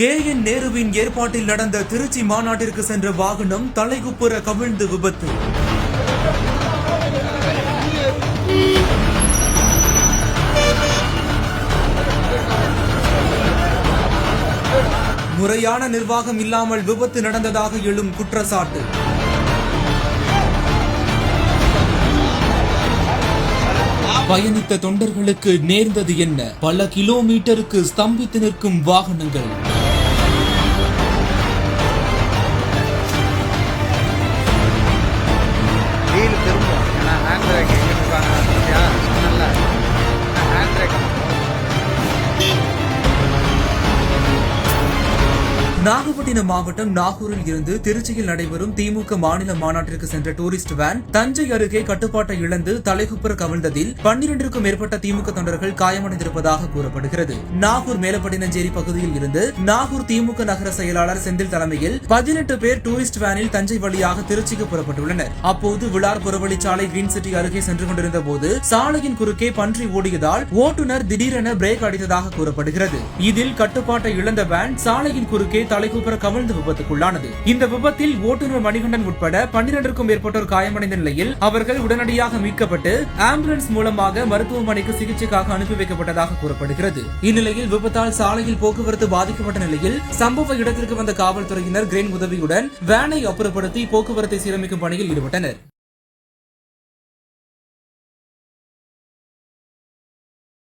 KN நேருவின் ஏற்பாட்டில் நடந்த திருச்சி மாநாட்டிற்கு சென்ற வாகனம் தலைகுப்புற கவிழ்ந்து விபத்து. முறையான நிர்வாகம் இல்லாமல் விபத்து நடந்ததாக எழும் குற்றச்சாட்டு. பயணித்த தொண்டர்களுக்கு நேர்ந்தது என்ன? பல கிலோமீட்டருக்கு ஸ்தம்பித்து நிற்கும் வாகனங்கள். நாகப்பட்டினம் மாவட்டம் நாகூரில் இருந்து திருச்சியில் நடைபெறும் திமுக மாநில மாநாட்டிற்கு சென்ற டூரிஸ்ட் வேன் தஞ்சை அருகே கட்டுப்பாட்டை இழந்து தலைகுப்புற கவிழ்ந்ததில் 12க்கும் மேற்பட்ட திமுக தொண்டர்கள் காயமடைந்திருப்பதாக கூறப்படுகிறது. நாகூர் மேலப்பட்டினஞ்சேரி பகுதியில் இருந்து நாகூர் திமுக நகர செயலாளர் செந்தில் தலைமையில் 18 பேர் டூரிஸ்ட் வேனில் தஞ்சை வழியாக திருச்சிக்கு புறப்பட்டுள்ளனர். அப்போது விளார் புறவழிச்சாலை கிரீன் சிட்டி அருகே சென்று கொண்டிருந்த போது சாலையின் குறுக்கே பன்றி ஓடியதால் ஓட்டுநர் திடீரென பிரேக் அடித்ததாக கூறப்படுகிறது. இதில் கட்டுப்பாட்டை இழந்த வேன் சாலையின் குறுக்கே தலைகுப்புற கவிழ்ந்து விபத்துக்குள்ளானது. இந்த விபத்தில் ஓட்டுநர் மணிகண்டன் உட்பட 12க்கும் மேற்பட்டோர் காயமடைந்த நிலையில் அவர்கள் உடனடியாக மீட்கப்பட்டு ஆம்புலன்ஸ் மூலமாக மருத்துவமனைக்கு சிகிச்சைக்காக அனுப்பி வைக்கப்பட்டதாக கூறப்படுகிறது. இந்நிலையில் விபத்தால் சாலையில் போக்குவரத்து பாதிக்கப்பட்ட நிலையில் சம்பவ இடத்திற்கு வந்த காவல்துறையினர் கிரேன் உதவியுடன் வேனை அப்புறப்படுத்தி போக்குவரத்தை சீரமைக்கும் பணியில் ஈடுபட்டனர்.